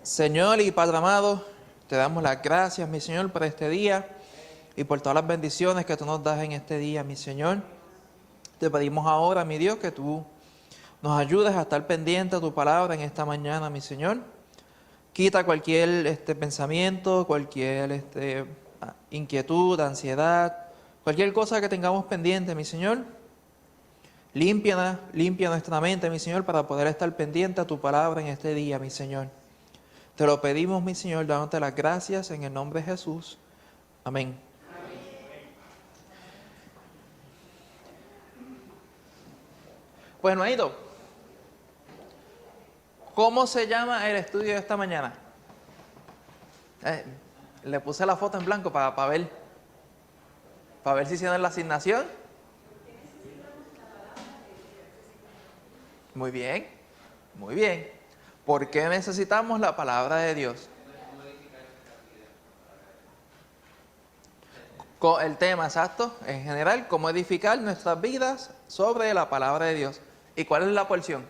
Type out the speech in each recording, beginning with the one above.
Señor y Padre amado, te damos las gracias, mi Señor, por este día y por todas las bendiciones que tú nos das en este día, mi Señor. Te pedimos ahora, mi Dios, que tú nos ayudes a estar pendiente a tu palabra en esta mañana, mi Señor. Quita cualquier pensamiento, cualquier inquietud, ansiedad, cualquier cosa que tengamos pendiente, mi Señor. Limpia nuestra mente, mi Señor, para poder estar pendiente a tu palabra en este día, mi Señor. Te lo pedimos, mi Señor, dándote las gracias en el nombre de Jesús. Amén. Pues, hermanito, ¿cómo se llama el estudio de esta mañana? Le puse la foto en blanco para ver si hicieron la asignación. Muy bien, muy bien. ¿Por qué necesitamos la palabra de Dios? El tema exacto, en general, cómo edificar nuestras vidas sobre la palabra de Dios. ¿Y cuál es la porción?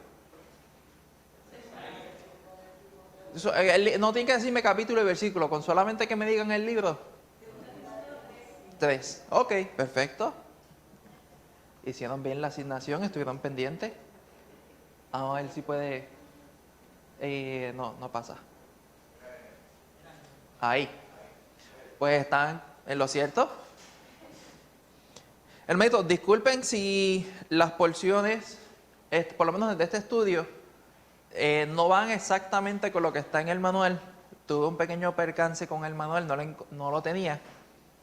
No tienen que decirme capítulo y versículo, con solamente que me digan el libro. 3. Ok, perfecto. Hicieron bien la asignación, estuvieron pendientes. Vamos a ver si puede. No pasa. Ahí. Pues están en lo cierto. Hermanito, disculpen si las porciones, por lo menos de este estudio, no van exactamente con lo que está en el manual. Tuve un pequeño percance con el manual, no lo tenía.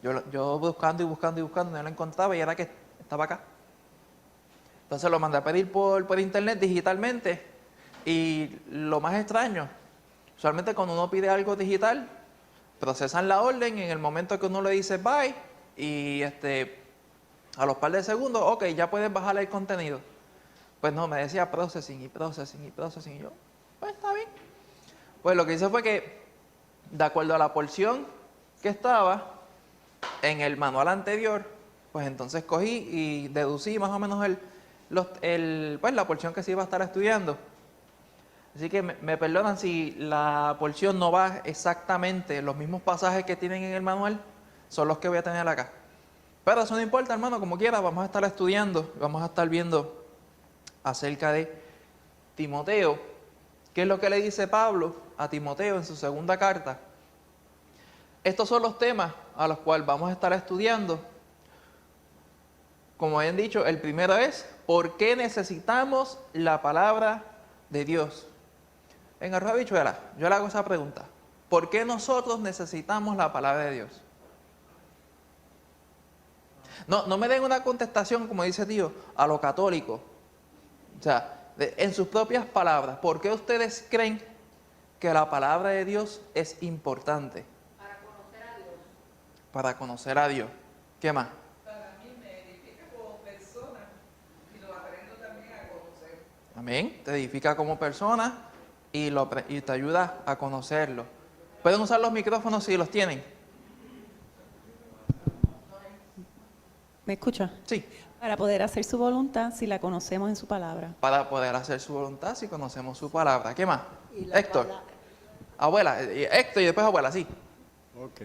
Yo buscando y buscando y buscando, no lo encontraba y era que estaba acá. Entonces lo mandé a pedir por internet digitalmente. Y lo más extraño, usualmente cuando uno pide algo digital, procesan la orden y en el momento que uno le dice bye y a los par de segundos, ok, ya puedes bajar el contenido. Pues no, me decía processing y processing y processing. Y yo, pues está bien. Pues lo que hice fue que, de acuerdo a la porción que estaba en el manual anterior, pues entonces cogí y deducí más o menos la porción que se iba a estar estudiando. Así que me perdonan si la porción no va exactamente, los mismos pasajes que tienen en el manual son los que voy a tener acá. Pero eso no importa, hermano, como quiera, vamos a estar estudiando, vamos a estar viendo acerca de Timoteo. ¿Qué es lo que le dice Pablo a Timoteo en su segunda carta? Estos son los temas a los cuales vamos a estar estudiando. Como habían dicho, el primero es, ¿por qué necesitamos la palabra de Dios? En Arroz Habichuela, yo le hago esa pregunta. ¿Por qué nosotros necesitamos la palabra de Dios? No me den una contestación, como dice tío, a lo católico. O sea, en sus propias palabras, ¿por qué ustedes creen que la palabra de Dios es importante? Para conocer a Dios. Para conocer a Dios. ¿Qué más? Para mí me edifica como persona y lo aprendo también a conocer. Amén. Te edifica como persona y te ayuda a conocerlo. ¿Pueden usar los micrófonos si los tienen? ¿Me escucha? Sí. Para poder hacer su voluntad si la conocemos en su palabra. Para poder hacer su voluntad si conocemos su palabra. ¿Qué más? Y la Héctor. palabra. Abuela. Héctor y después abuela, sí. Ok.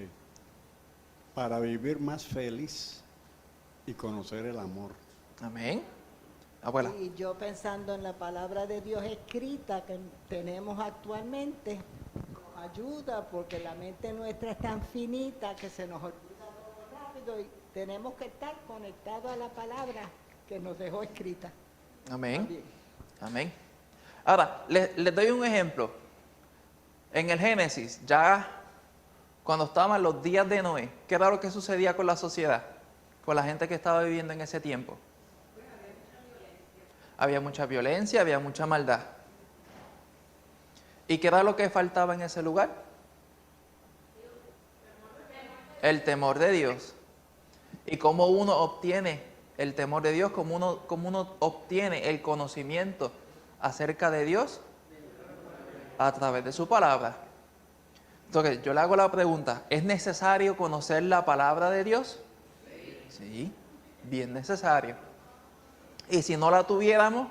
Para vivir más feliz y conocer el amor. Amén. Abuela. Y yo pensando en la palabra de Dios escrita que tenemos actualmente, nos ayuda porque la mente nuestra es tan finita que se nos olvida todo rápido y tenemos que estar conectados a la palabra que nos dejó escrita. Amén. También. Amén. Ahora, les doy un ejemplo. En el Génesis, ya cuando estaban los días de Noé, ¿qué era lo que sucedía con la sociedad? Con la gente que estaba viviendo en ese tiempo. Había mucha violencia, había mucha maldad. ¿Y qué era lo que faltaba en ese lugar? El temor de Dios. ¿Y cómo uno obtiene el temor de Dios? ¿Cómo uno obtiene el conocimiento acerca de Dios? A través de su palabra. Entonces, yo le hago la pregunta, ¿es necesario conocer la palabra de Dios? Sí, bien necesario. Y si no la tuviéramos,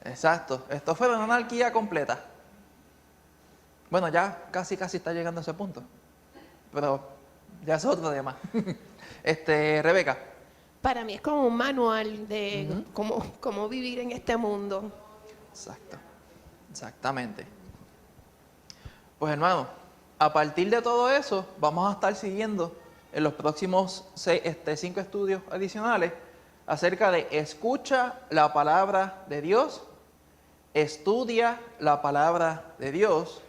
Exacto. Esto fue una anarquía completa. Bueno, ya casi está llegando a ese punto. Pero ya es otro tema. Rebeca. Para mí es como un manual de cómo vivir en este mundo. Exacto. Exactamente. Pues hermano, a partir de todo eso, vamos a estar siguiendo en los próximos 5 estudios adicionales acerca de escucha la palabra de Dios, estudia la palabra de Dios,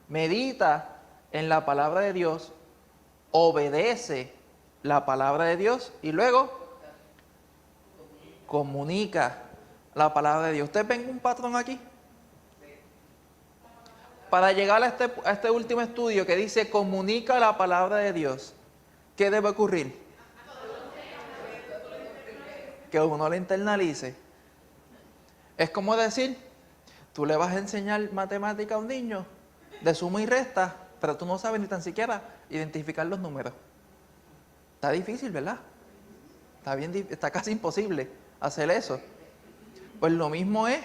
medita en la palabra de Dios, obedece la palabra de Dios y luego comunica la palabra de Dios. ¿Ustedes ven un patrón aquí? Para llegar a este último estudio que dice comunica la palabra de Dios, ¿qué debe ocurrir? Que uno la internalice. Es como decir, tú le vas a enseñar matemática a un niño de suma y resta, pero tú no sabes ni tan siquiera identificar los números. Está difícil, ¿verdad? Está casi imposible hacer eso. Pues lo mismo es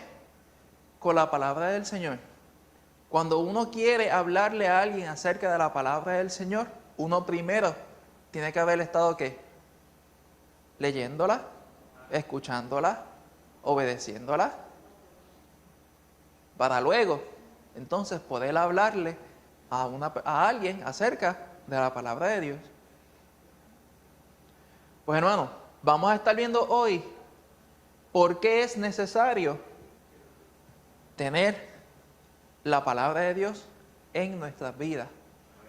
con la palabra del Señor. Cuando uno quiere hablarle a alguien acerca de la palabra del Señor, uno primero tiene que haber estado ¿qué? Leyéndola, escuchándola, obedeciéndola, para luego entonces poder hablarle a alguien acerca de la palabra de Dios. Pues hermano, vamos a estar viendo hoy por qué es necesario tener la palabra de Dios en nuestras vidas.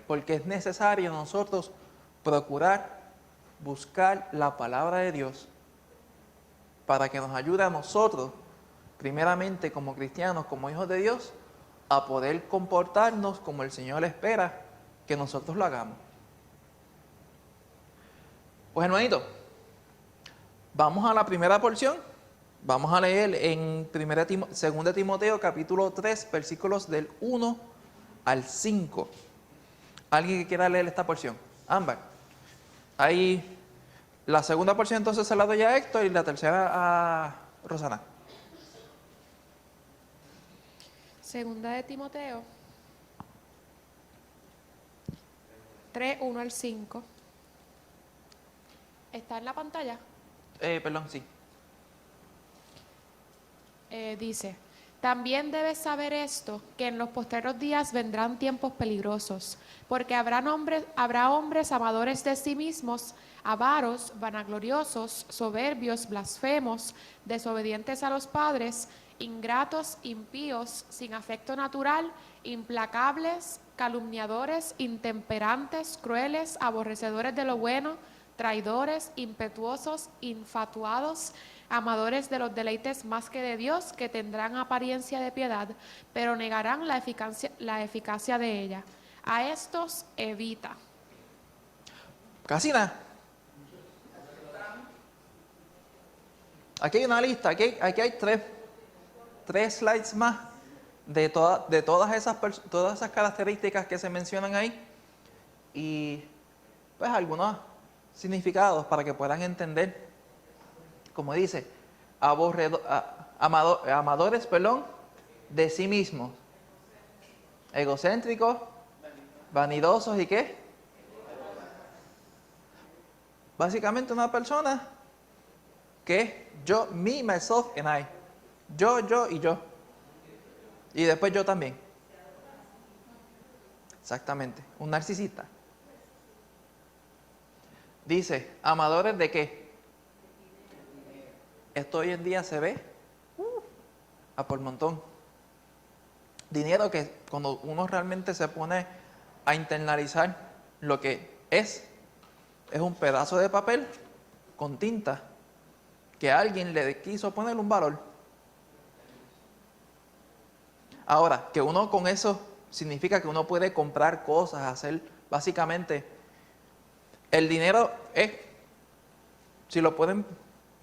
Porque es necesario nosotros procurar buscar la palabra de Dios para que nos ayude a nosotros, primeramente como cristianos, como hijos de Dios, a poder comportarnos como el Señor espera que nosotros lo hagamos. Pues hermanito, vamos a la primera porción. Vamos a leer en 2 Timoteo capítulo 3, versículos del 1 al 5. ¿Alguien que quiera leer esta porción? Ámbar. Ahí, la segunda porción entonces se la doy a Héctor y la tercera a Rosana. Segunda de Timoteo 3, 1 al 5. ¿Está en la pantalla? Perdón, sí. Dice, también debes saber esto, que en los postreros días vendrán tiempos peligrosos, porque habrá hombres amadores de sí mismos, avaros, vanagloriosos, soberbios, blasfemos, desobedientes a los padres, ingratos, impíos, sin afecto natural, implacables, calumniadores, intemperantes, crueles, aborrecedores de lo bueno, traidores, impetuosos, infatuados, amadores de los deleites más que de Dios, que tendrán apariencia de piedad, pero negarán la eficacia de ella. A estos evita. Casi nada. Aquí hay una lista, aquí hay tres slides más de todas esas características que se mencionan ahí y pues algunos significados para que puedan entender. Como dice, amadores, de sí mismos, egocéntricos, vanidosos y ¿qué? Básicamente una persona que yo, me, myself and I, yo y yo, y después yo también. Exactamente, un narcisista. Dice, amadores de ¿qué? Esto hoy en día se ve a por montón. Dinero que cuando uno realmente se pone a internalizar lo que es un pedazo de papel con tinta que alguien le quiso poner un valor. Ahora, que uno con eso significa que uno puede comprar cosas, hacer básicamente, el dinero es, si lo pueden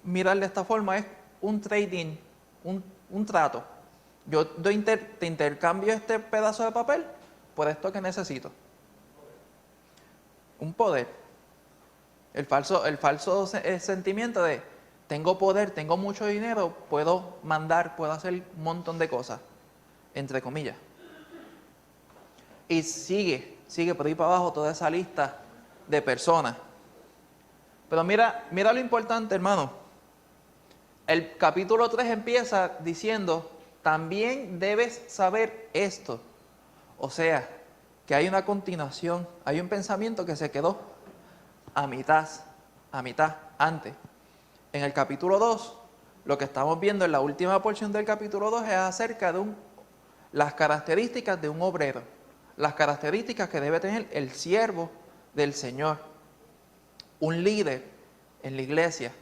mirar de esta forma, es un trading, un trato. Yo te intercambio este pedazo de papel por esto que necesito. Un poder. El falso sentimiento de tengo poder, tengo mucho dinero, puedo mandar, puedo hacer un montón de cosas, entre comillas. Y sigue por ahí para abajo toda esa lista de personas. Pero mira lo importante, hermano. El capítulo 3 empieza diciendo, también debes saber esto. O sea, que hay una continuación, hay un pensamiento que se quedó a mitad, antes. En el capítulo 2, lo que estamos viendo en la última porción del capítulo 2 es acerca de las características de un obrero, las características que debe tener el siervo del Señor, un líder en la iglesia.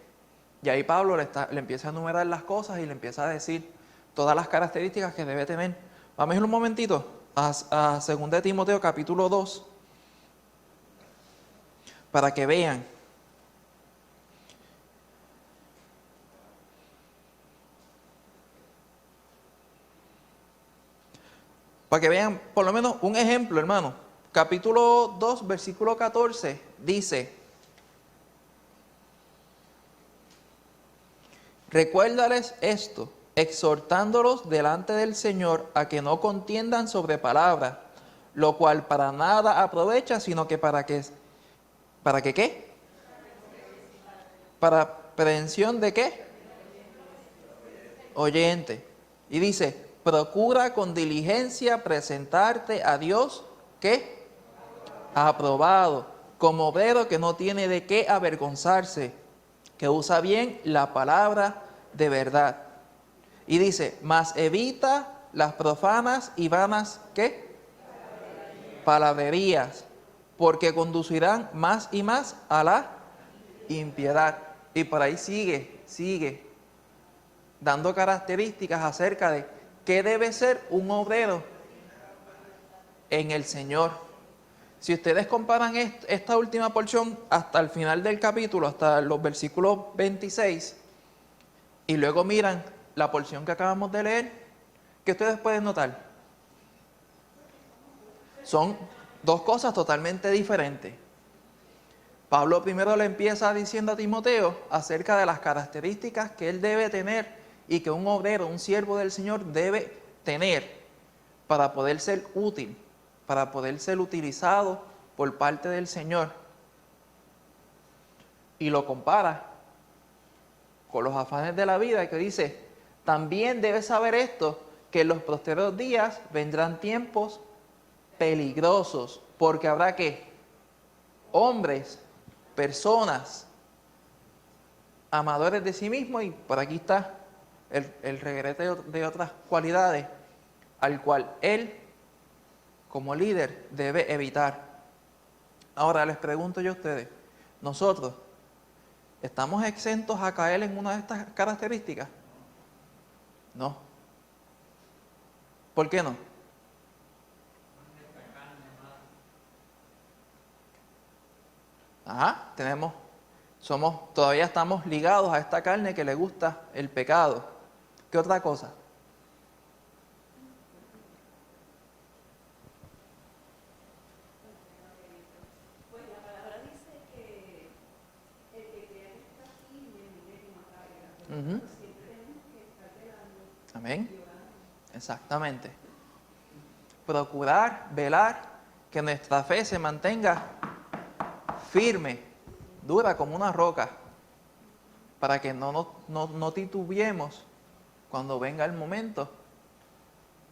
Y ahí Pablo le empieza a enumerar las cosas y le empieza a decir todas las características que debe tener. Vamos a ir un momentito a 2 Timoteo capítulo 2 para que vean. Para que vean por lo menos un ejemplo, hermano. Capítulo 2, versículo 14 dice: recuérdales esto, exhortándolos delante del Señor a que no contiendan sobre palabra, lo cual para nada aprovecha, sino que ¿para qué? Para prevención de qué? Oyente. Y dice, procura con diligencia presentarte a Dios, ¿qué? Aprobado, como obrero que no tiene de qué avergonzarse, que usa bien la palabra de verdad. Y dice, mas evita las profanas y vanas, ¿qué? Palabrerías, porque conducirán más y más a la impiedad. Y por ahí sigue dando características acerca de qué debe ser un obrero en el Señor. Si ustedes comparan esta última porción hasta el final del capítulo, hasta los versículos 26, y luego miran la porción que acabamos de leer, ¿qué ustedes pueden notar? Son dos cosas totalmente diferentes. Pablo primero le empieza diciendo a Timoteo acerca de las características que él debe tener y que un obrero, un siervo del Señor debe tener para poder ser útil, para poder ser utilizado por parte del Señor. Y lo compara con los afanes de la vida, que dice, también debes saber esto, que en los posteriores días vendrán tiempos peligrosos, porque habrá que hombres, personas, amadores de sí mismos, y por aquí está el regrete de otras cualidades, al cual él, como líder, debe evitar. Ahora les pregunto yo a ustedes, ¿nosotros estamos exentos a caer en una de estas características? No. ¿Por qué no? Ajá, todavía estamos ligados a esta carne que le gusta el pecado. ¿Qué otra cosa? Pues la palabra dice que el que crea que está firme, mire que no caiga. Ujú. Siempre tenemos que estar velando. Amén. Exactamente. Procurar, velar, que nuestra fe se mantenga firme, dura como una roca, para que no titubeemos cuando venga el momento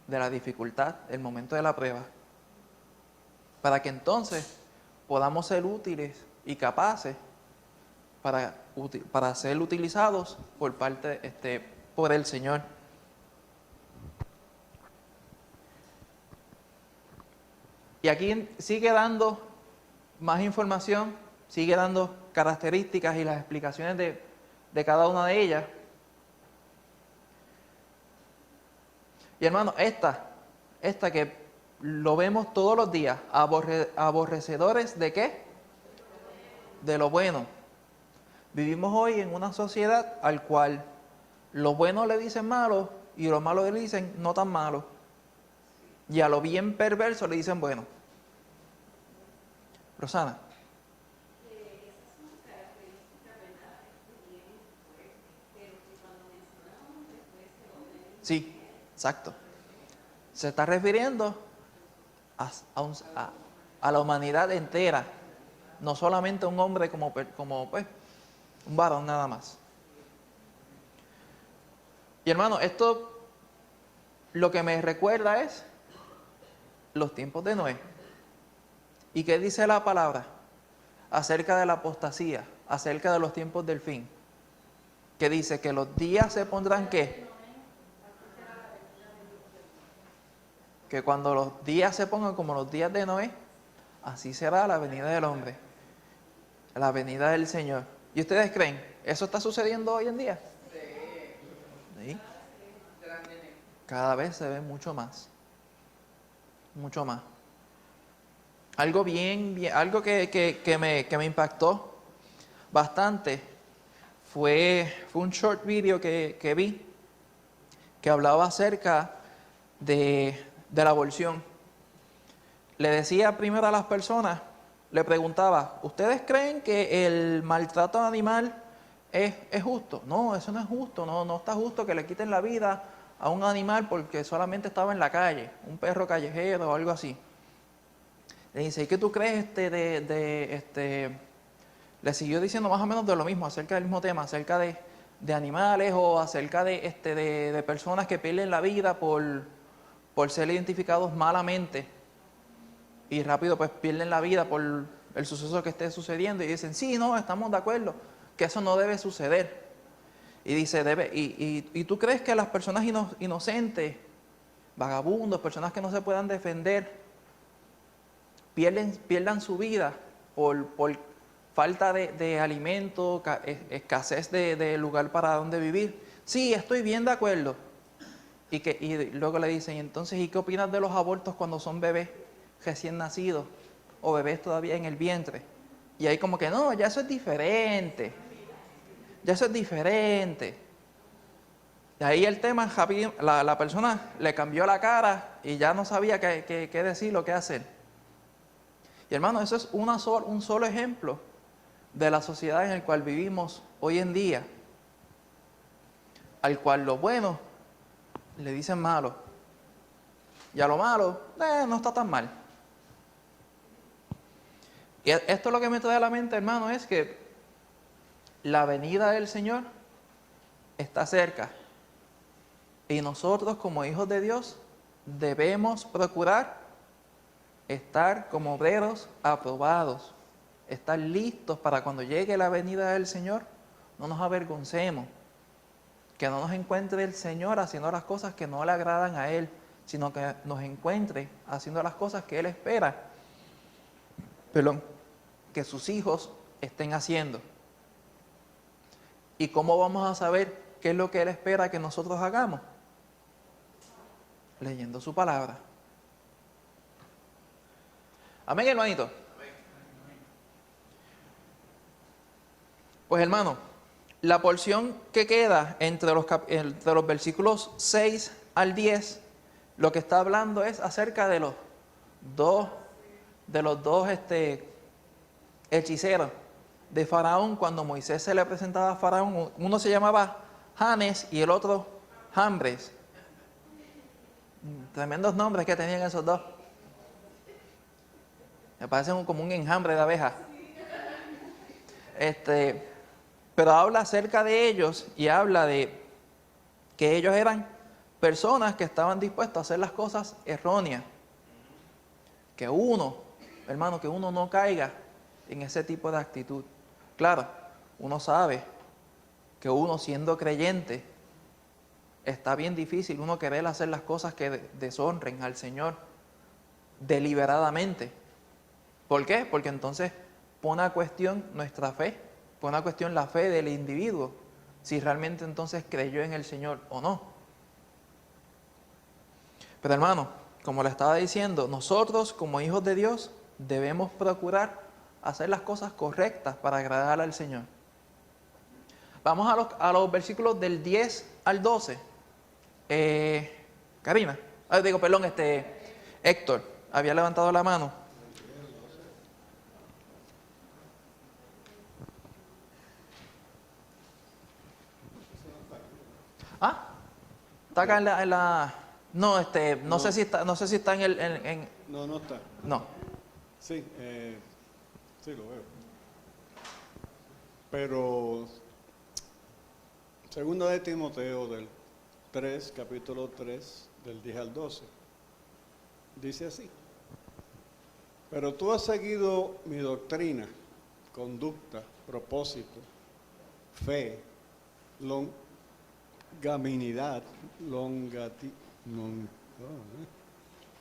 de la dificultad, el momento de la prueba, para que entonces podamos ser útiles y capaces para ser utilizados por el Señor. Y aquí sigue dando más información, sigue dando características y las explicaciones de cada una de ellas. Y hermano, esta que lo vemos todos los días, aborrecedores ¿de qué? De lo bueno. Vivimos hoy en una sociedad al cual lo bueno le dicen malo y lo malo le dicen no tan malo. Y a lo bien perverso le dicen bueno. Rosana. Sí, exacto. Se está refiriendo a la humanidad entera, no solamente a un hombre como pues, un varón nada más. Y hermano, esto lo que me recuerda es los tiempos de Noé. ¿Y qué dice la palabra acerca de la apostasía, acerca de los tiempos del fin? Que dice que los días se pondrán ¿qué? Que cuando los días se pongan como los días de Noé, así será la venida del hombre, la venida del Señor. ¿Y ustedes creen? ¿Eso está sucediendo hoy en día? Sí. Cada vez se ve mucho más. Mucho más. Algo algo que me impactó bastante fue un short video que vi que hablaba acerca de la aborción. Le decía primero a las personas, le preguntaba, ¿ustedes creen que el maltrato animal es justo? No, eso no es justo, no está justo que le quiten la vida a un animal porque solamente estaba en la calle, un perro callejero o algo así. Le dice, ¿y qué tú crees Le siguió diciendo más o menos de lo mismo, acerca del mismo tema, acerca de animales o acerca de personas que pierden la vida por ser identificados malamente y rápido pues pierden la vida por el suceso que esté sucediendo y dicen, sí, no, estamos de acuerdo, que eso no debe suceder. Y dice, ¿y tú crees que las personas inocentes, vagabundos, personas que no se puedan defender, pierdan su vida por falta de alimento, escasez de lugar para donde vivir? Sí, estoy bien de acuerdo. Y luego le dicen, entonces, ¿y qué opinas de los abortos cuando son bebés recién nacidos o bebés todavía en el vientre? Y ahí como que, no, ya eso es diferente. Ya eso es diferente. Y ahí el tema, la persona le cambió la cara y ya no sabía qué decir o qué hacer. Y hermano, eso es un solo ejemplo de la sociedad en la cual vivimos hoy en día, al cual lo bueno le dicen malo y a lo malo no está tan mal. Y esto lo que me trae a la mente, hermano, es que la venida del Señor está cerca y nosotros como hijos de Dios debemos procurar estar como obreros aprobados, estar listos para cuando llegue la venida del Señor, no nos avergoncemos, que no nos encuentre el Señor haciendo las cosas que no le agradan a Él, sino que nos encuentre haciendo las cosas que Él espera, que sus hijos estén haciendo. ¿Y cómo vamos a saber qué es lo que Él espera que nosotros hagamos? Leyendo su palabra. Amén, hermanito. Pues hermano, la porción que queda entre los versículos 6 al 10, lo que está hablando es acerca de los dos hechiceros de Faraón. Cuando Moisés se le presentaba a Faraón, uno se llamaba Janes y el otro Jambres. Tremendos nombres que tenían esos dos. Me parecen como un enjambre de abejas. Pero habla acerca de ellos y habla de que ellos eran personas que estaban dispuestas a hacer las cosas erróneas. Que uno no caiga en ese tipo de actitud. Claro, uno sabe que uno siendo creyente está bien difícil uno querer hacer las cosas que deshonren al Señor deliberadamente. ¿Por qué? Porque entonces pone a cuestión nuestra fe, pone a cuestión la fe del individuo, si realmente entonces creyó en el Señor o no. Pero hermano, como le estaba diciendo, nosotros como hijos de Dios debemos procurar hacer las cosas correctas para agradar al Señor. Vamos a los versículos del 10 al 12. Karina, Héctor, había levantado la mano. Está acá no, no No. sé si está, no sé si está No, no está. no. Sí, sí lo veo. Pero segunda de Timoteo del 3, capítulo 3, del 10 al 12, dice así: pero tú has seguido mi doctrina, conducta, propósito, fe, longanimidad,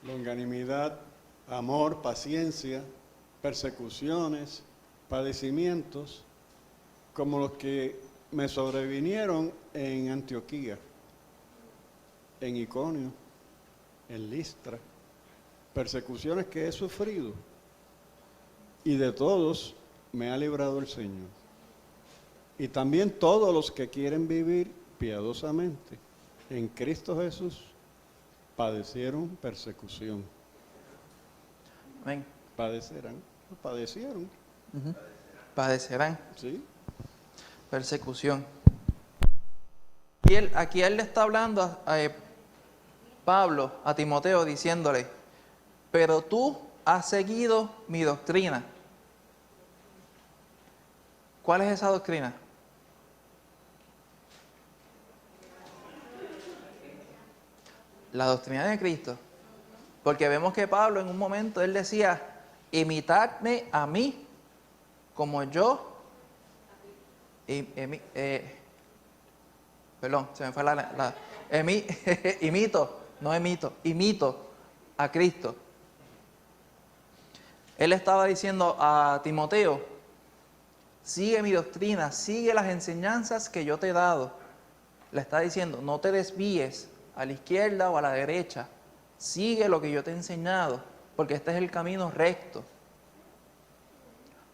longanimidad, amor, paciencia, persecuciones, padecimientos, como los que me sobrevinieron en Antioquía, en Iconio, en Listra, persecuciones que he sufrido, y de todos me ha librado el Señor. Y también todos los que quieren vivir piadosamente en Cristo Jesús padecieron persecución. Amén. Padecieron, Padecerán ¿sí? persecución. Aquí él le está hablando a Pablo, a Timoteo, diciéndole, pero tú has seguido mi doctrina. ¿Cuál es esa doctrina? La doctrina de Cristo. Porque vemos que Pablo en un momento él decía, imitadme a mí como yo perdón, se me fue imito a Cristo. Él estaba diciendo a Timoteo, sigue mi doctrina, sigue las enseñanzas que yo te he dado. Le está diciendo, no te desvíes a la izquierda o a la derecha, sigue lo que yo te he enseñado, porque este es el camino recto.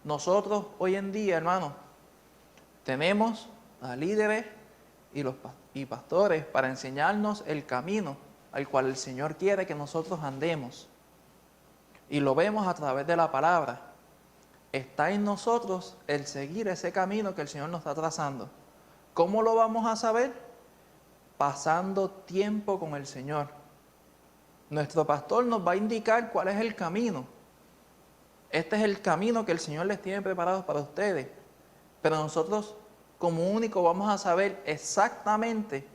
Nosotros hoy en día, hermanos, tenemos a líderes y pastores para enseñarnos el camino al cual el Señor quiere que nosotros andemos. Y lo vemos a través de la palabra. Está en nosotros el seguir ese camino que el Señor nos está trazando. ¿Cómo lo vamos a saber? Pasando tiempo con el Señor. Nuestro pastor nos va a indicar cuál es el camino. Este es el camino que el Señor les tiene preparado para ustedes. Pero nosotros como único vamos a saber exactamente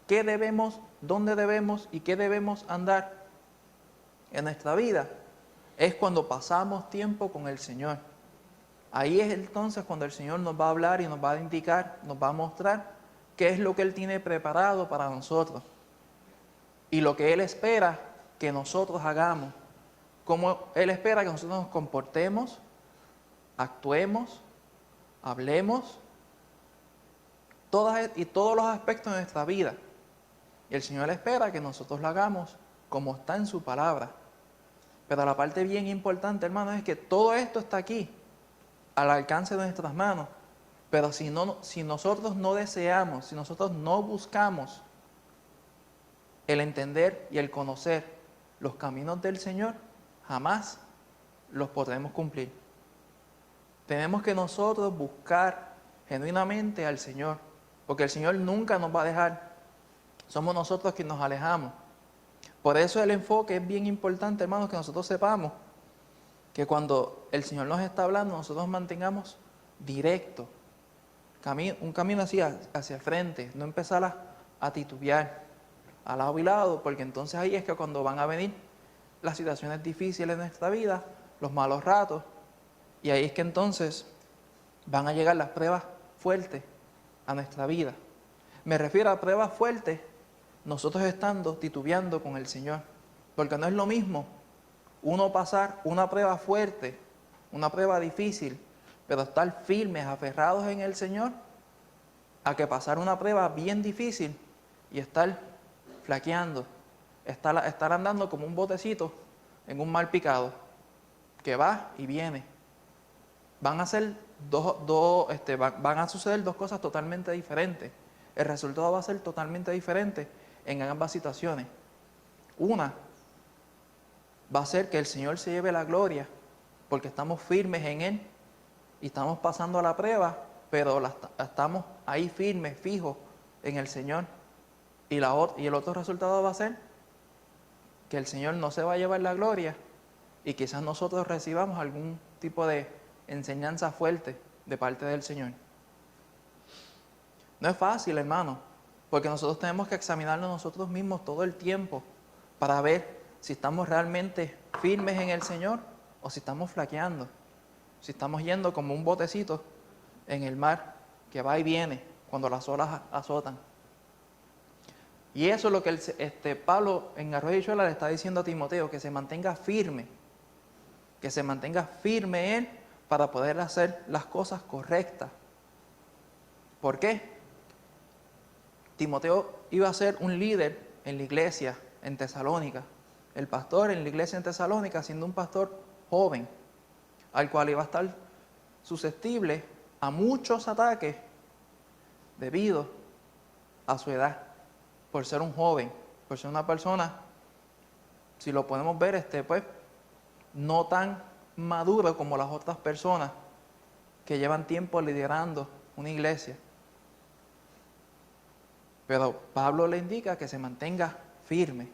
qué debemos, dónde debemos y qué debemos andar en nuestra vida. Es cuando pasamos tiempo con el Señor. Ahí es entonces cuando el Señor nos va a hablar y nos va a indicar, nos va a mostrar qué es lo que Él tiene preparado para nosotros. Y lo que Él espera que nosotros hagamos. Cómo Él espera que nosotros nos comportemos, actuemos, hablemos, todos los aspectos de nuestra vida. Y el Señor espera que nosotros lo hagamos como está en su palabra. Pero la parte bien importante, hermano, es que todo esto está aquí, al alcance de nuestras manos. Pero si nosotros no deseamos, si nosotros no buscamos el entender y el conocer los caminos del Señor, jamás los podremos cumplir. Tenemos que nosotros buscar genuinamente al Señor, porque el Señor nunca nos va a dejar. Somos nosotros quienes nos alejamos. Por eso el enfoque es bien importante, hermanos, que nosotros sepamos que cuando el Señor nos está hablando, nosotros mantengamos directo, un camino hacia el frente, no empezar a titubear a lado y lado, porque entonces ahí es que cuando van a venir las situaciones difíciles de nuestra vida, los malos ratos, y ahí es que entonces van a llegar las pruebas fuertes a nuestra vida. Me refiero a pruebas fuertes, nosotros estando titubeando con el Señor, porque no es lo mismo uno pasar una prueba fuerte, una prueba difícil, pero estar firmes, aferrados en el Señor, a que pasar una prueba bien difícil y estar flaqueando, estar andando como un botecito en un mar picado, que va y viene. Van a ser van a suceder dos cosas totalmente diferentes. El resultado va a ser totalmente diferente en ambas situaciones. Una va a ser que el Señor se lleve la gloria, porque estamos firmes en Él y estamos pasando la prueba, pero estamos ahí firmes, fijos en el Señor. Y el otro resultado va a ser que el Señor no se va a llevar la gloria y quizás nosotros recibamos algún tipo de enseñanza fuerte de parte del Señor. No es fácil, hermano, porque nosotros tenemos que examinarnos nosotros mismos todo el tiempo para ver si estamos realmente firmes en el Señor o si estamos flaqueando, si estamos yendo como un botecito en el mar que va y viene cuando las olas azotan. Y eso es lo que Pablo en Arroyo de Habichuelas le está diciendo a Timoteo, que se mantenga firme él para poder hacer las cosas correctas. ¿Por qué? Timoteo iba a ser un líder en la iglesia en Tesalónica, el pastor en la iglesia en Tesalónica, siendo un pastor joven, al cual iba a estar susceptible a muchos ataques debido a su edad, por ser un joven, por ser una persona, si lo podemos ver, pues, no tan maduro como las otras personas que llevan tiempo liderando una iglesia. Pero Pablo le indica que se mantenga firme.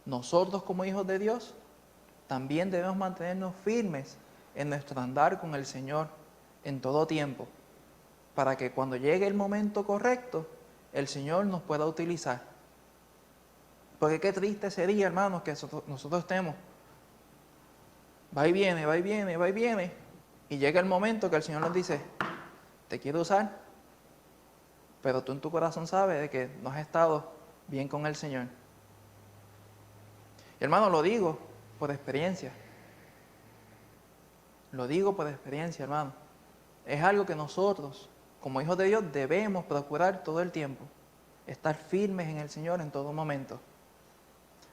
Nosotros como hijos de Dios también debemos mantenernos firmes en nuestro andar con el Señor en todo tiempo, para que cuando llegue el momento correcto, el Señor nos pueda utilizar. Porque qué triste sería, hermanos, que nosotros estemos, va y viene, va y viene, va y viene, y llega el momento que el Señor nos dice, te quiero usar, pero tú en tu corazón sabes de que no has estado bien con el Señor. Y hermano, lo digo por experiencia. Lo digo por experiencia, hermano. Es algo que nosotros, como hijos de Dios, debemos procurar todo el tiempo. Estar firmes en el Señor en todo momento.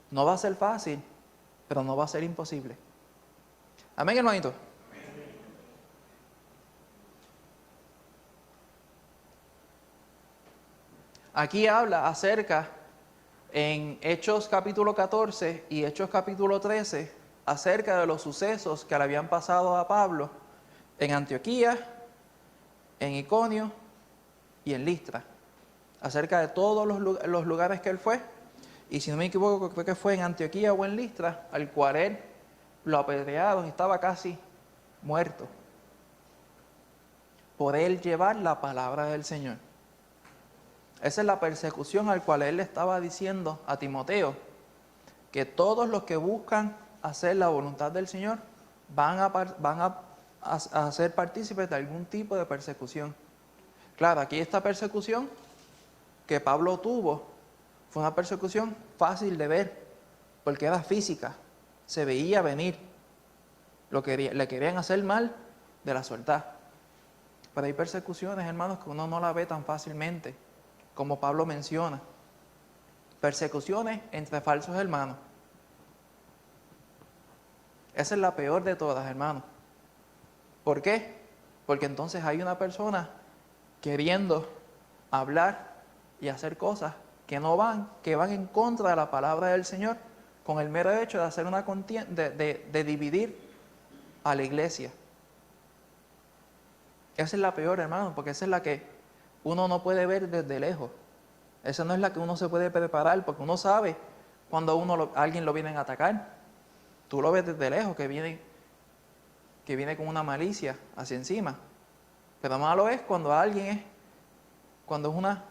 No va a ser fácil, pero no va a ser imposible. Amén, hermanito. Aquí habla acerca, en Hechos capítulo 14 y Hechos capítulo 13, acerca de los sucesos que le habían pasado a Pablo en Antioquía, en Iconio y en Listra. Acerca de todos los lugares que él fue. Y si no me equivoco, creo que fue en Antioquía o en Listra, al cual él lo apedrearon y estaba casi muerto, por él llevar la palabra del Señor. Esa es la persecución al cual él le estaba diciendo a Timoteo, que todos los que buscan hacer la voluntad del Señor van a ser partícipes de algún tipo de persecución. Claro, aquí esta persecución que Pablo tuvo fue una persecución fácil de ver, porque era física, se veía venir. Le querían hacer mal de la sueltad. Pero hay persecuciones, hermanos, que uno no la ve tan fácilmente, como Pablo menciona. Persecuciones entre falsos hermanos. Esa es la peor de todas, hermanos. ¿Por qué? Porque entonces hay una persona queriendo hablar y hacer cosas que van en contra de la palabra del Señor, con el mero hecho de hacer una contienda, de dividir a la iglesia. Esa es la peor, hermano, porque esa es la que uno no puede ver desde lejos. Esa no es la que uno se puede preparar, porque uno sabe cuando alguien lo viene a atacar. Tú lo ves desde lejos, que viene con una malicia hacia encima. Pero malo es cuando cuando es una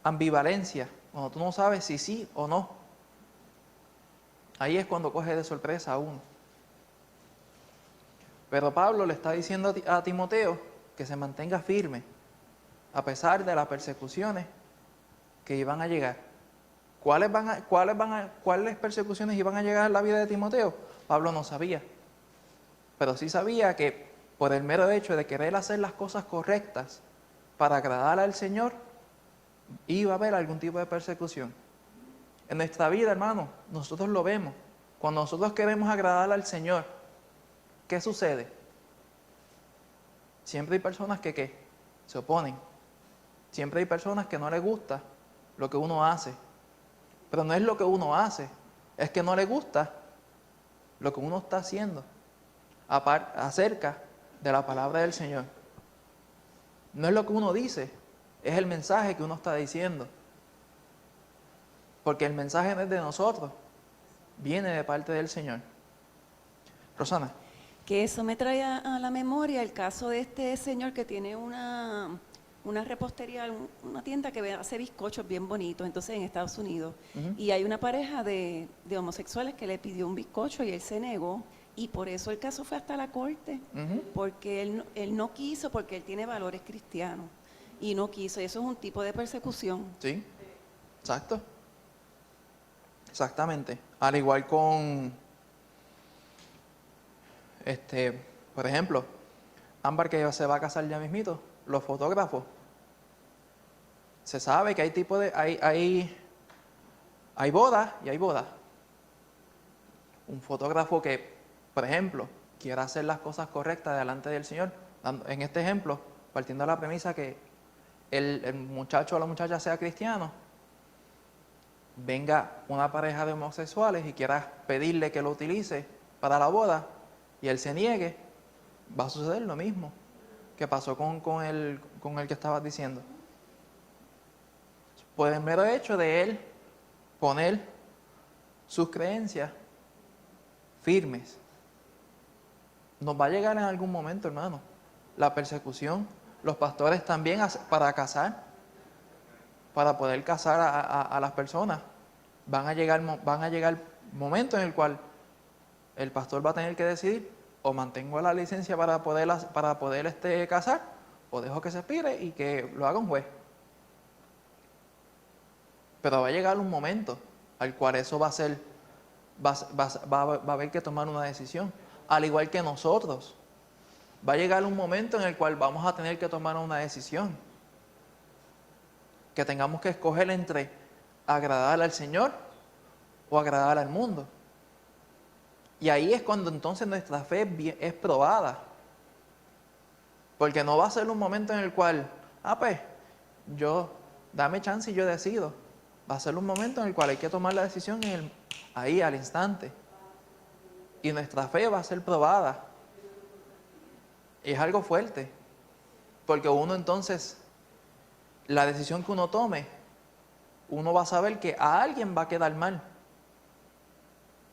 ambivalencia, cuando tú no sabes si sí o no. Ahí es cuando coge de sorpresa a uno. Pero Pablo le está diciendo a Timoteo que se mantenga firme, a pesar de las persecuciones que iban a llegar. ¿Cuáles persecuciones iban a llegar a la vida de Timoteo? Pablo no sabía. Pero sí sabía que por el mero hecho de querer hacer las cosas correctas para agradar al Señor, iba a haber algún tipo de persecución. En nuestra vida, hermano, nosotros lo vemos. Cuando nosotros queremos agradar al Señor, ¿qué sucede? Siempre hay personas que se oponen. Siempre hay personas que no les gusta lo que uno hace. Pero no es lo que uno hace, es que no les gusta lo que uno está haciendo acerca de la palabra del Señor. No es lo que uno dice, es el mensaje que uno está diciendo. Porque el mensaje no es de nosotros, viene de parte del Señor. Rosana. Que eso me trae a la memoria el caso de este señor que tiene una repostería, una tienda que hace bizcochos bien bonitos, entonces en Estados Unidos. Ujú. Y hay una pareja de homosexuales que le pidió un bizcocho y él se negó. Y por eso el caso fue hasta la corte, Ujú. porque él no quiso, porque él tiene valores cristianos. Y no quiso, y eso es un tipo de persecución. Sí, exacto. Exactamente. Al igual con, por ejemplo, Ámbar que se va a casar ya mismito, los fotógrafos. Se sabe que hay bodas y hay bodas. Un fotógrafo que, por ejemplo, quiera hacer las cosas correctas delante del Señor, en este ejemplo, partiendo de la premisa que el muchacho o la muchacha sea cristiano, venga una pareja de homosexuales y quiera pedirle que lo utilice para la boda y él se niegue, va a suceder lo mismo que pasó con el que estabas diciendo. Por el mero hecho de él poner sus creencias firmes, nos va a llegar en algún momento, hermano, la persecución. Los pastores también para casar, para poder casar a las personas, van a llegar momentos en el cual el pastor va a tener que decidir: o mantengo la licencia para poder casar, o dejo que se expire y que lo haga un juez. Pero va a llegar un momento al cual eso va a haber que tomar una decisión, al igual que nosotros. Va a llegar un momento en el cual vamos a tener que tomar una decisión, que tengamos que escoger entre agradar al Señor o agradar al mundo. Y ahí es cuando entonces nuestra fe es probada. Porque no va a ser un momento en el cual, pues, dame chance y yo decido. Va a ser un momento en el cual hay que tomar la decisión ahí, al instante. Y nuestra fe va a ser probada. Y es algo fuerte. Porque uno entonces, la decisión que uno tome, uno va a saber que a alguien va a quedar mal.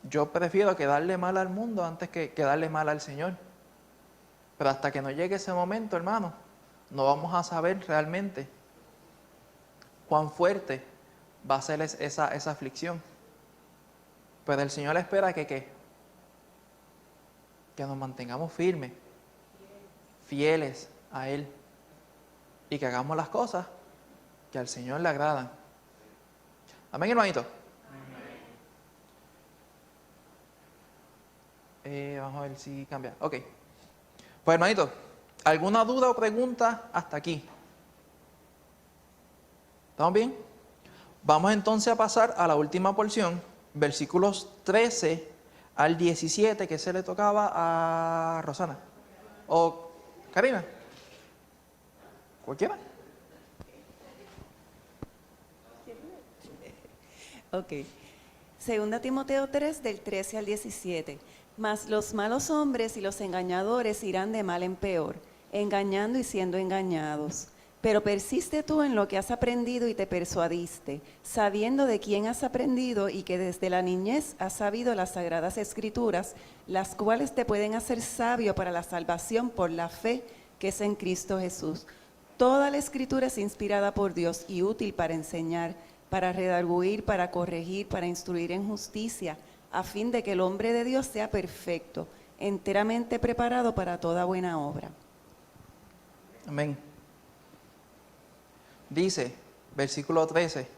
Yo prefiero quedarle mal al mundo antes que quedarle mal al Señor. Pero hasta que no llegue ese momento, hermano, no vamos a saber realmente cuán fuerte va a ser esa aflicción. Pero el Señor espera que nos mantengamos firmes, fieles a Él, y que hagamos las cosas que al Señor le agradan. Amén, hermanito. Vamos a ver si cambia. Ok. Pues, hermanito, ¿alguna duda o pregunta hasta aquí? ¿Estamos bien? Vamos entonces a pasar a la última porción, versículos 13 al 17, que se le tocaba a Rosana. ¿O Karina? ¿Cualquiera? Ok. Segunda Timoteo 3, del 13 al 17. Mas los malos hombres y los engañadores irán de mal en peor, engañando y siendo engañados. Pero persiste tú en lo que has aprendido y te persuadiste, sabiendo de quién has aprendido y que desde la niñez has sabido las sagradas escrituras, las cuales te pueden hacer sabio para la salvación por la fe que es en Cristo Jesús. Toda la escritura es inspirada por Dios y útil para enseñar, para redarguir, para corregir, para instruir en justicia, a fin de que el hombre de Dios sea perfecto, enteramente preparado para toda buena obra. Amén. Dice, versículo 13,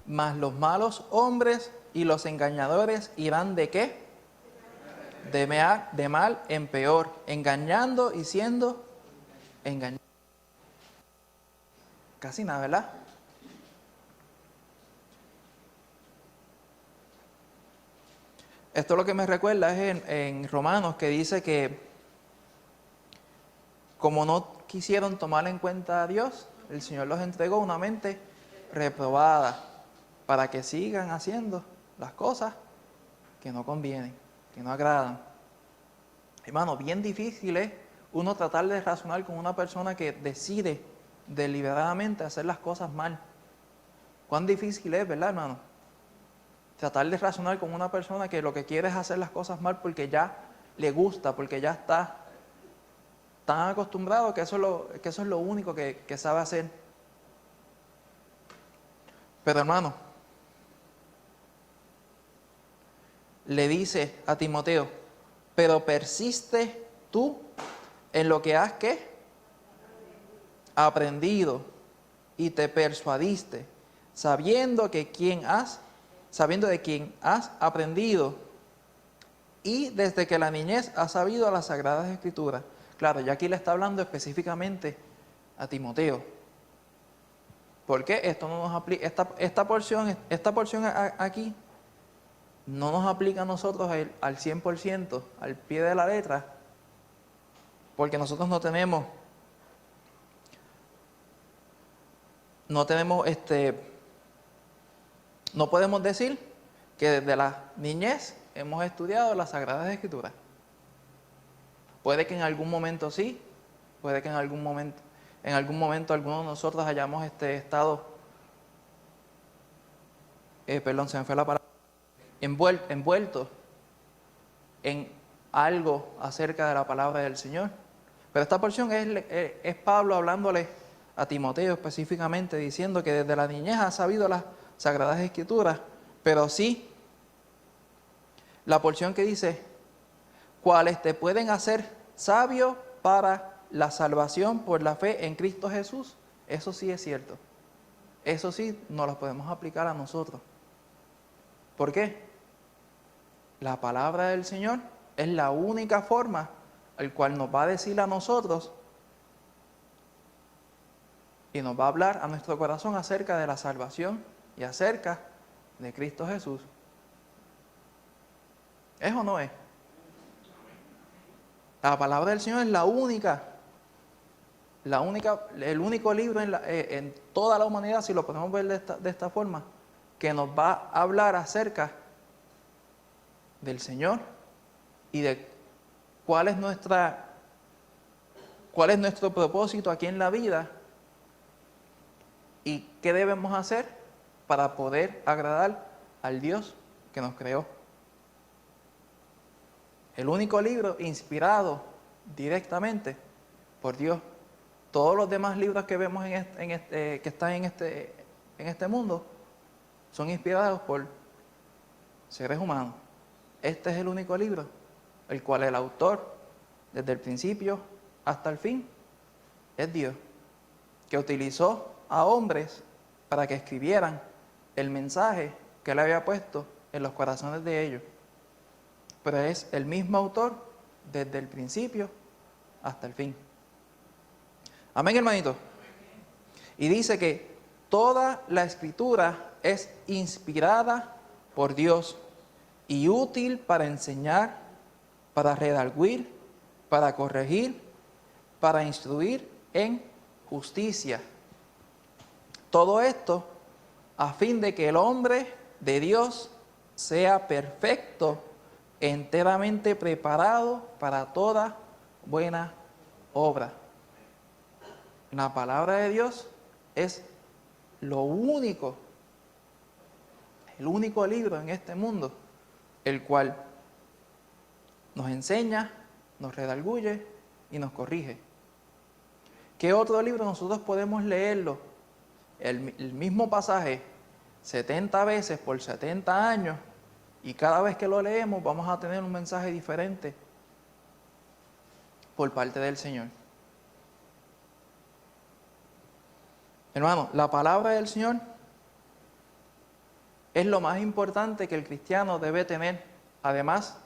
mas los malos hombres y los engañadores irán ¿de qué? De mal en peor, engañando y siendo engañados. Casi nada, ¿verdad? Esto lo que me recuerda es en Romanos, que dice que como no quisieron tomar en cuenta a Dios, el Señor los entregó una mente reprobada para que sigan haciendo las cosas que no convienen, que no agradan. Hermano, bien difícil es uno tratar de razonar con una persona que decide deliberadamente hacer las cosas mal. Cuán difícil es, ¿verdad, hermano? tratar de razonar con una persona que lo que quiere es hacer las cosas mal porque ya le gusta, porque ya está tan acostumbrado que eso es lo único que sabe hacer. Pero hermano, le dice a Timoteo, pero persiste tú en lo que has ¿qué? Aprendido y te persuadiste, sabiendo de quién has aprendido y desde que la niñez has sabido las Sagradas Escrituras. Claro, ya aquí le está hablando específicamente a Timoteo. ¿Por qué? Esto no nos aplica, esta porción aquí no nos aplica a nosotros al 100%, al pie de la letra, porque nosotros no podemos decir que desde la niñez hemos estudiado las Sagradas Escrituras. Puede que en algún momento sí, puede que en algún momento algunos de nosotros hayamos estado, se me fue la palabra, envueltos en algo acerca de la palabra del Señor. Pero esta porción es Pablo hablándole a Timoteo específicamente, diciendo que desde la niñez ha sabido las Sagradas Escrituras, pero sí, la porción que dice, cuales te pueden hacer sabio para la salvación por la fe en Cristo Jesús. Eso sí es cierto. Eso sí nos lo podemos aplicar a nosotros. ¿Por qué? La palabra del Señor es la única forma al cual nos va a decir a nosotros y nos va a hablar a nuestro corazón acerca de la salvación y acerca de Cristo Jesús. ¿Es o no es? La palabra del Señor es el único libro en toda la humanidad, si lo podemos ver de esta forma, que nos va a hablar acerca del Señor y de cuál es nuestro propósito aquí en la vida y qué debemos hacer para poder agradar al Dios que nos creó. El único libro inspirado directamente por Dios. Todos los demás libros que vemos que están en este mundo son inspirados por seres humanos. Este es el único libro, el cual el autor, desde el principio hasta el fin, es Dios, que utilizó a hombres para que escribieran el mensaje que Él había puesto en los corazones de ellos. Pero es el mismo autor desde el principio hasta el fin. Amén, hermanito. Y dice que toda la Escritura es inspirada por Dios y útil para enseñar, para redarguir, para corregir, para instruir en justicia. Todo esto a fin de que el hombre de Dios sea perfecto, enteramente preparado para toda buena obra. La palabra de Dios es el único libro en este mundo, el cual nos enseña, nos redarguye y nos corrige. ¿Qué otro libro nosotros podemos leerlo? El mismo pasaje 70 veces por 70 años y cada vez que lo leemos vamos a tener un mensaje diferente por parte del Señor. Hermano, la palabra del Señor es lo más importante que el cristiano debe tener, además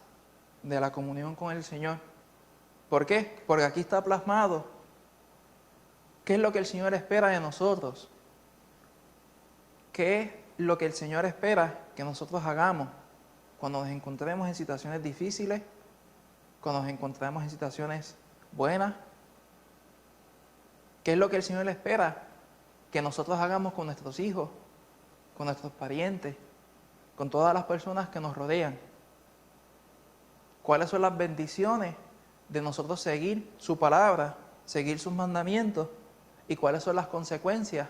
de la comunión con el Señor. ¿Por qué? Porque aquí está plasmado qué es lo que el Señor espera de nosotros. ¿Qué es lo que el Señor espera que nosotros hagamos cuando nos encontremos en situaciones difíciles, cuando nos encontremos en situaciones buenas? ¿Qué es lo que el Señor espera que nosotros hagamos con nuestros hijos, con nuestros parientes, con todas las personas que nos rodean? ¿Cuáles son las bendiciones de nosotros seguir su palabra, seguir sus mandamientos? ¿Y cuáles son las consecuencias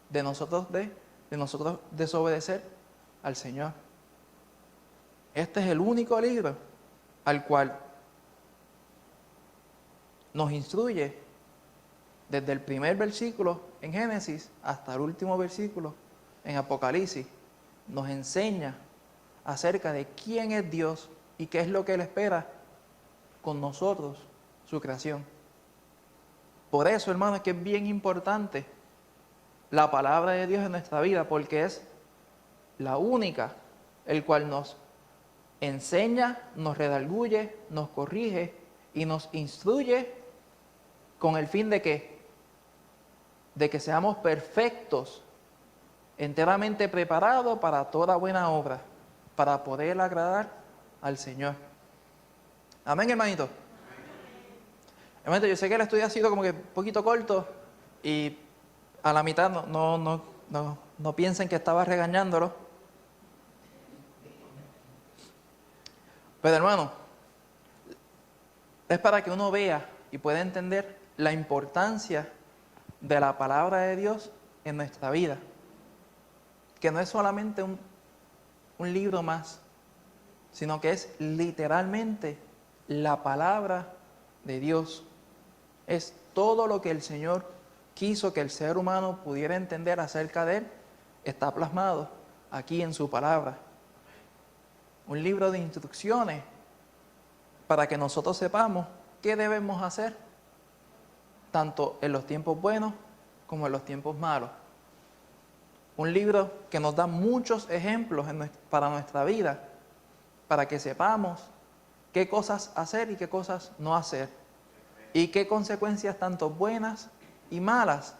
de nosotros desobedecer al Señor? Este es el único libro al cual nos instruye desde el primer versículo en Génesis hasta el último versículo en Apocalipsis. Nos enseña acerca de quién es Dios y qué es lo que Él espera con nosotros, su creación. Por eso, hermanos, es que es bien importante la palabra de Dios en nuestra vida, porque es la única, el cual nos enseña, nos redarguye, nos corrige y nos instruye con el fin de que seamos perfectos, enteramente preparados para toda buena obra, para poder agradar al Señor. Amén, hermanito. Hermanito, yo sé que el estudio ha sido como que un poquito corto y a la mitad no piensen que estaba regañándolo. Pero hermano, es para que uno vea y pueda entender la importancia de la palabra de Dios en nuestra vida. Que no es solamente un libro más, sino que es literalmente la palabra de Dios. Es todo lo que el Señor quiso que el ser humano pudiera entender acerca de Él, está plasmado aquí en su palabra. Un libro de instrucciones para que nosotros sepamos qué debemos hacer, tanto en los tiempos buenos como en los tiempos malos. Un libro que nos da muchos ejemplos para nuestra vida, para que sepamos qué cosas hacer y qué cosas no hacer, y qué consecuencias tanto buenas y malas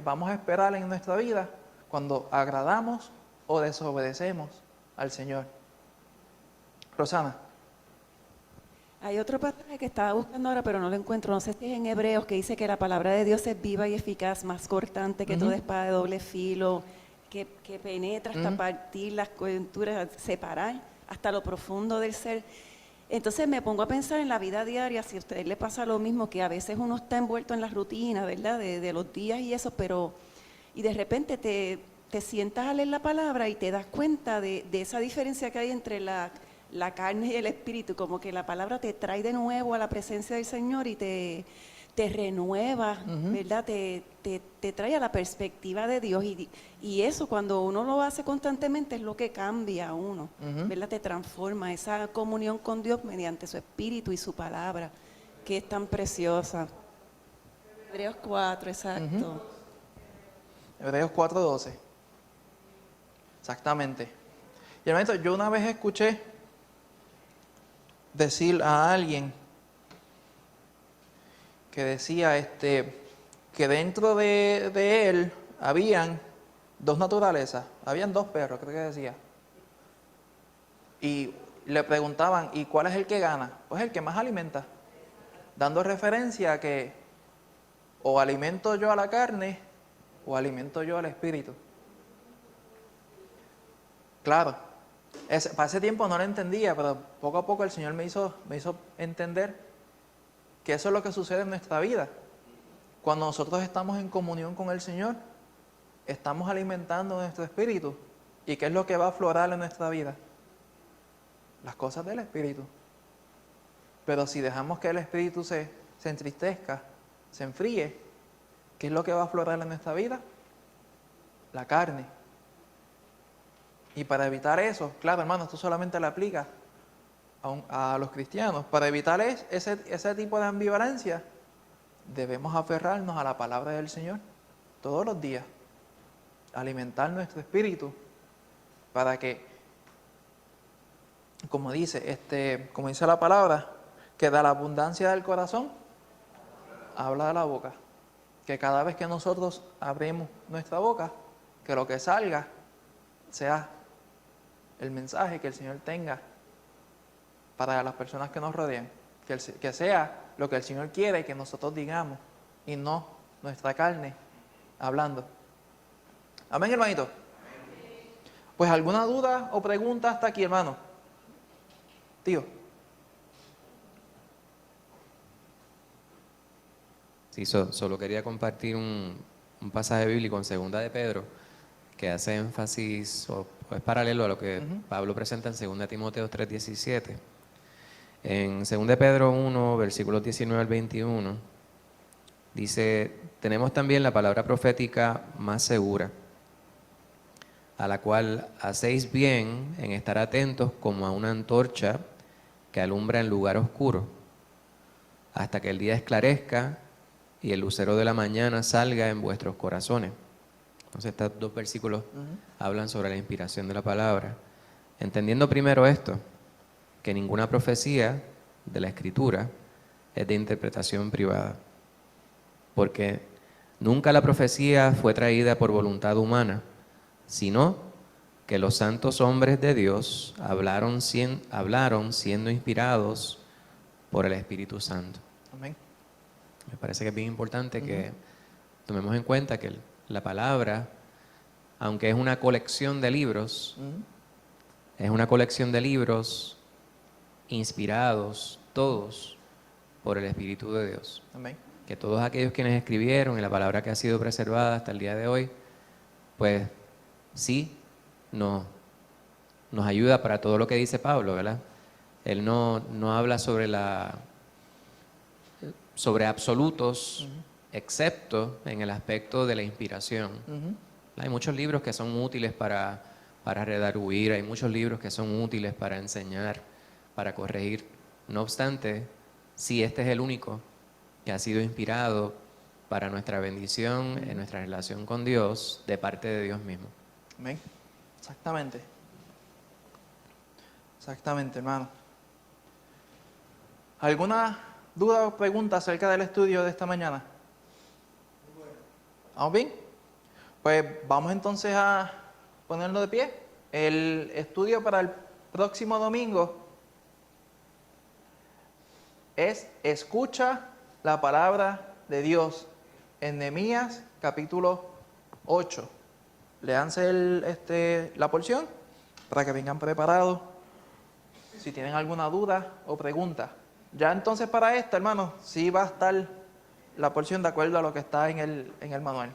vamos a esperar en nuestra vida cuando agradamos o desobedecemos al Señor. Rosana. Hay otro pasaje que estaba buscando ahora, pero no lo encuentro. No sé si es en Hebreos, que dice que la palabra de Dios es viva y eficaz, más cortante que toda espada de doble filo, que penetra hasta partir las coyunturas, separar hasta lo profundo del ser. Entonces me pongo a pensar en la vida diaria, si a ustedes les pasa lo mismo, que a veces uno está envuelto en la rutina, ¿verdad? De los días y eso, y de repente te sientas a leer la palabra y te das cuenta de esa diferencia que hay entre la carne y el espíritu, como que la palabra te trae de nuevo a la presencia del Señor y te renueva, ¿verdad? Te trae a la perspectiva de Dios y eso cuando uno lo hace constantemente es lo que cambia a uno, ¿verdad? Te transforma esa comunión con Dios mediante su espíritu y su palabra, que es tan preciosa. Hebreos 4, exacto. Hebreos 4:12. Exactamente. Y hermanito, yo una vez escuché decir a alguien que decía que dentro de él habían dos naturalezas, habían dos perros, creo que decía. Y le preguntaban, ¿y cuál es el que gana? Pues el que más alimenta, dando referencia a que o alimento yo a la carne o alimento yo al espíritu. Claro, para ese tiempo no lo entendía, pero poco a poco el Señor me hizo entender que eso es lo que sucede en nuestra vida. Cuando nosotros estamos en comunión con el Señor, estamos alimentando nuestro espíritu. ¿Y qué es lo que va a aflorar en nuestra vida? Las cosas del espíritu. Pero si dejamos que el espíritu se entristezca, se enfríe, ¿qué es lo que va a aflorar en nuestra vida? La carne. Y para evitar eso, claro, hermano, esto solamente le aplica a los cristianos. Para evitar ese tipo de ambivalencia, debemos aferrarnos a la palabra del Señor todos los días, alimentar nuestro espíritu para que, como dice la palabra, que de la abundancia del corazón habla de la boca. Que cada vez que nosotros abrimos nuestra boca, que lo que salga sea el mensaje que el Señor tenga para las personas que nos rodean, que sea lo que el Señor quiere que nosotros digamos y no nuestra carne hablando. Amén, hermanito. Pues alguna duda o pregunta hasta aquí, hermano. Tío. Sí, solo quería compartir un pasaje bíblico en 2 de Pedro, que hace énfasis o es paralelo a lo que Pablo presenta en 2 Timoteo 3:17. En 2 Pedro 1, versículos 19 al 21, dice, tenemos también la palabra profética más segura, a la cual hacéis bien en estar atentos como a una antorcha que alumbra en lugar oscuro, hasta que el día esclarezca y el lucero de la mañana salga en vuestros corazones. Entonces estos dos versículos hablan sobre la inspiración de la palabra. Entendiendo primero esto, que ninguna profecía de la Escritura es de interpretación privada, porque nunca la profecía fue traída por voluntad humana, sino que los santos hombres de Dios hablaron siendo inspirados por el Espíritu Santo. Amén. Me parece que es bien importante que tomemos en cuenta que la palabra, aunque es una colección de libros, es una colección de libros inspirados todos por el Espíritu de Dios. Amén. Que todos aquellos quienes escribieron y la palabra que ha sido preservada hasta el día de hoy, pues sí nos ayuda para todo lo que dice Pablo, ¿verdad? Él no habla sobre absolutos, excepto en el aspecto de la inspiración. Hay muchos libros que son útiles para redarguir, hay muchos libros que son útiles para enseñar, para corregir. No obstante, sí, este es el único que ha sido inspirado para nuestra bendición en nuestra relación con Dios, de parte de Dios mismo. Amén. Exactamente. Exactamente, hermano. ¿Alguna duda o pregunta acerca del estudio de esta mañana? ¿Vamos bien? Pues vamos entonces a ponerlo de pie. El estudio para el próximo domingo es escucha la palabra de Dios en Nehemías capítulo 8. Léanse la porción para que vengan preparados si tienen alguna duda o pregunta. Ya entonces para esta, hermano, sí va a estar la porción de acuerdo a lo que está en el manual.